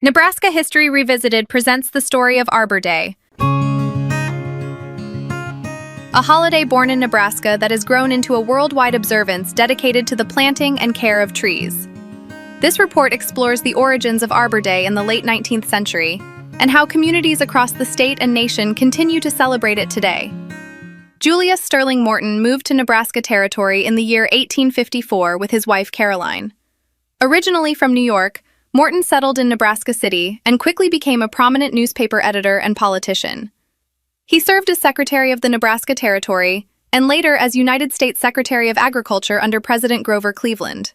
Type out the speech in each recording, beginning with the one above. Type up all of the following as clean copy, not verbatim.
Nebraska History Revisited presents the story of Arbor Day, a holiday born in Nebraska that has grown into a worldwide observance dedicated to the planting and care of trees. This report explores the origins of Arbor Day in the late 19th century and how communities across the state and nation continue to celebrate it today. Julius Sterling Morton moved to Nebraska Territory in the year 1854 with his wife Caroline. Originally from New York, Morton settled in Nebraska City and quickly became a prominent newspaper editor and politician. He served as Secretary of the Nebraska Territory and later as United States Secretary of Agriculture under President Grover Cleveland.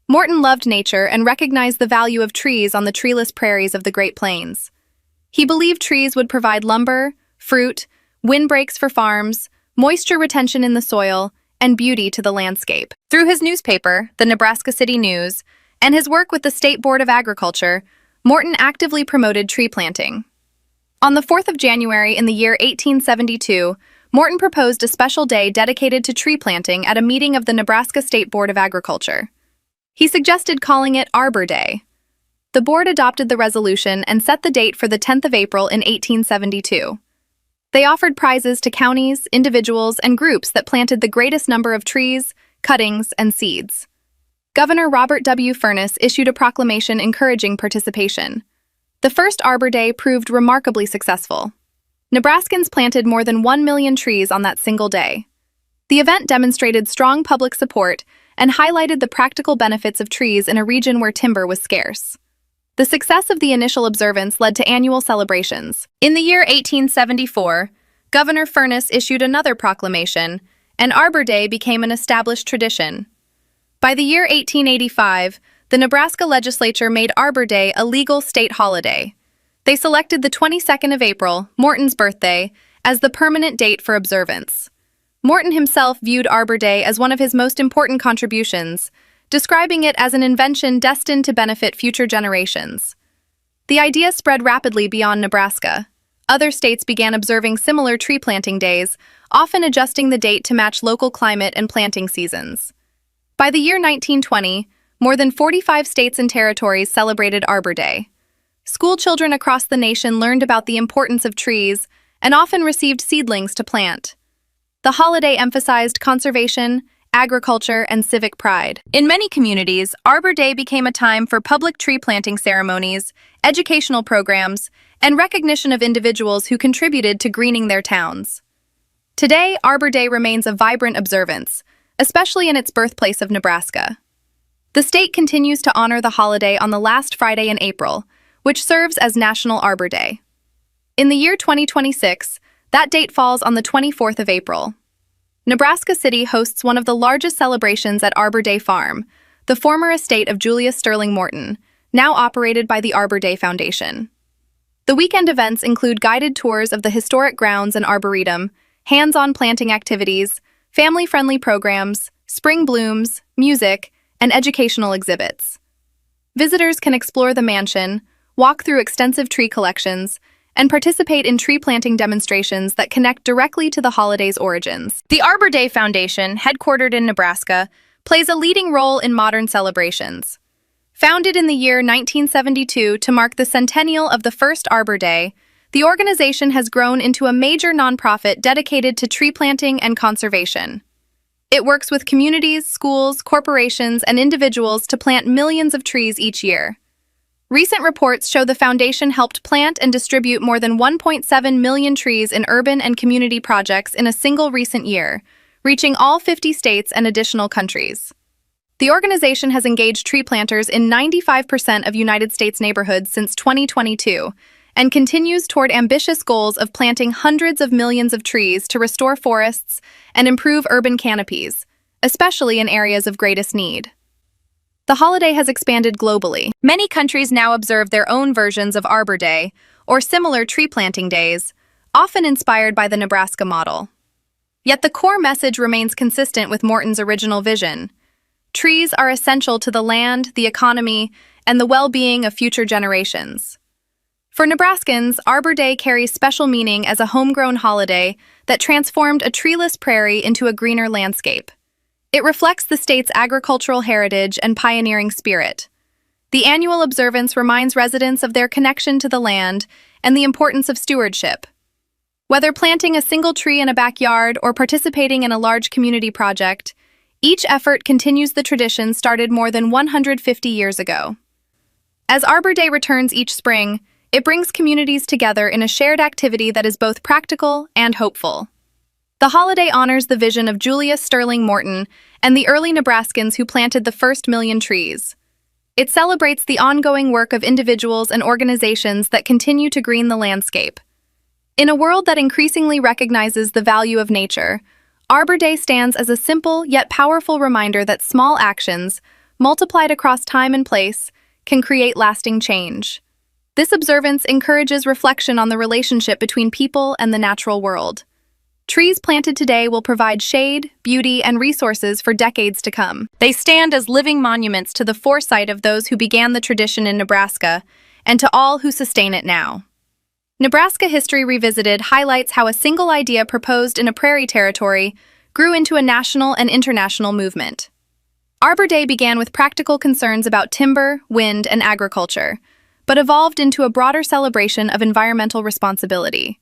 Morton loved nature and recognized the value of trees on the treeless prairies of the Great Plains. He believed trees would provide lumber, fruit, windbreaks for farms, moisture retention in the soil, and beauty to the landscape. Through his newspaper, the Nebraska City News, and his work with the State Board of Agriculture, Morton actively promoted tree planting. On the 4th of January in the year 1872, Morton proposed a special day dedicated to tree planting at a meeting of the Nebraska State Board of Agriculture. He suggested calling it Arbor Day. The board adopted the resolution and set the date for the 10th of April in 1872. They offered prizes to counties, individuals, and groups that planted the greatest number of trees, cuttings, and seeds. Governor Robert W. Furness issued a proclamation encouraging participation. The first Arbor Day proved remarkably successful. Nebraskans planted more than 1 million trees on that single day. The event demonstrated strong public support and highlighted the practical benefits of trees in a region where timber was scarce. The success of the initial observance led to annual celebrations. In the year 1874, Governor Furness issued another proclamation, and Arbor Day became an established tradition. By the year 1885, the Nebraska legislature made Arbor Day a legal state holiday. They selected the 22nd of April, Morton's birthday, as the permanent date for observance. Morton himself viewed Arbor Day as one of his most important contributions, describing it as an invention destined to benefit future generations. The idea spread rapidly beyond Nebraska. Other states began observing similar tree planting days, often adjusting the date to match local climate and planting seasons. By the year 1920, more than 45 states and territories celebrated Arbor Day. School children across the nation learned about the importance of trees and often received seedlings to plant. The holiday emphasized conservation, agriculture, and civic pride. In many communities, Arbor Day became a time for public tree planting ceremonies, educational programs, and recognition of individuals who contributed to greening their towns. Today, Arbor Day remains a vibrant observance, especially in its birthplace of Nebraska. The state continues to honor the holiday on the last Friday in April, which serves as National Arbor Day. In the year 2026, that date falls on the 24th of April. Nebraska City hosts one of the largest celebrations at Arbor Day Farm, the former estate of Julius Sterling Morton, now operated by the Arbor Day Foundation. The weekend events include guided tours of the historic grounds and arboretum, hands-on planting activities, family-friendly programs, spring blooms, music, and educational exhibits. Visitors can explore the mansion, walk through extensive tree collections, and participate in tree planting demonstrations that connect directly to the holiday's origins. The Arbor Day Foundation, headquartered in Nebraska, plays a leading role in modern celebrations. Founded in the year 1972 to mark the centennial of the first Arbor Day, the organization has grown into a major nonprofit dedicated to tree planting and conservation. It works with communities, schools, corporations, and individuals to plant millions of trees each year. Recent reports show the foundation helped plant and distribute more than 1.7 million trees in urban and community projects in a single recent year, reaching all 50 states and additional countries. The organization has engaged tree planters in 95% of United States neighborhoods since 2022, and continues toward ambitious goals of planting hundreds of millions of trees to restore forests and improve urban canopies, especially in areas of greatest need. The holiday has expanded globally. Many countries now observe their own versions of Arbor Day, or similar tree planting days, often inspired by the Nebraska model. Yet the core message remains consistent with Morton's original vision. Trees are essential to the land, the economy, and the well-being of future generations. For Nebraskans, Arbor Day carries special meaning as a homegrown holiday that transformed a treeless prairie into a greener landscape. It reflects the state's agricultural heritage and pioneering spirit. The annual observance reminds residents of their connection to the land and the importance of stewardship. Whether planting a single tree in a backyard or participating in a large community project, each effort continues the tradition started more than 150 years ago. As Arbor Day returns each spring, it brings communities together in a shared activity that is both practical and hopeful. The holiday honors the vision of Julius Sterling Morton and the early Nebraskans who planted the first million trees. It celebrates the ongoing work of individuals and organizations that continue to green the landscape. In a world that increasingly recognizes the value of nature, Arbor Day stands as a simple yet powerful reminder that small actions, multiplied across time and place, can create lasting change. This observance encourages reflection on the relationship between people and the natural world. Trees planted today will provide shade, beauty, and resources for decades to come. They stand as living monuments to the foresight of those who began the tradition in Nebraska and to all who sustain it now. Nebraska History Revisited highlights how a single idea proposed in a prairie territory grew into a national and international movement. Arbor Day began with practical concerns about timber, wind, and agriculture, but evolved into a broader celebration of environmental responsibility.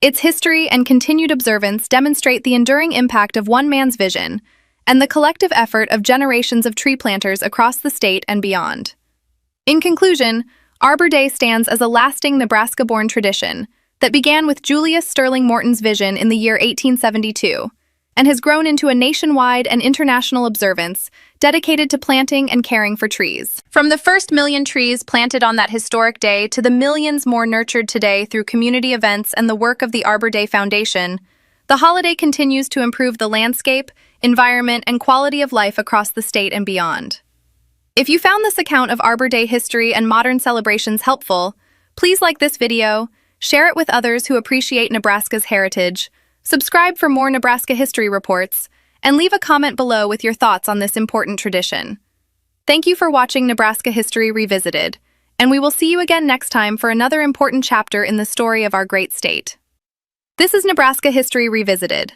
Its history and continued observance demonstrate the enduring impact of one man's vision and the collective effort of generations of tree planters across the state and beyond. In conclusion, Arbor Day stands as a lasting Nebraska-born tradition that began with Julius Sterling Morton's vision in the year 1872 and has grown into a nationwide and international observance dedicated to planting and caring for trees. From the first million trees planted on that historic day to the millions more nurtured today through community events and the work of the Arbor Day Foundation, the holiday continues to improve the landscape, environment, and quality of life across the state and beyond. If you found this account of Arbor Day history and modern celebrations helpful, please like this video, share it with others who appreciate Nebraska's heritage, subscribe for more Nebraska history reports, and leave a comment below with your thoughts on this important tradition. Thank you for watching Nebraska History Revisited, and we will see you again next time for another important chapter in the story of our great state. This is Nebraska History Revisited.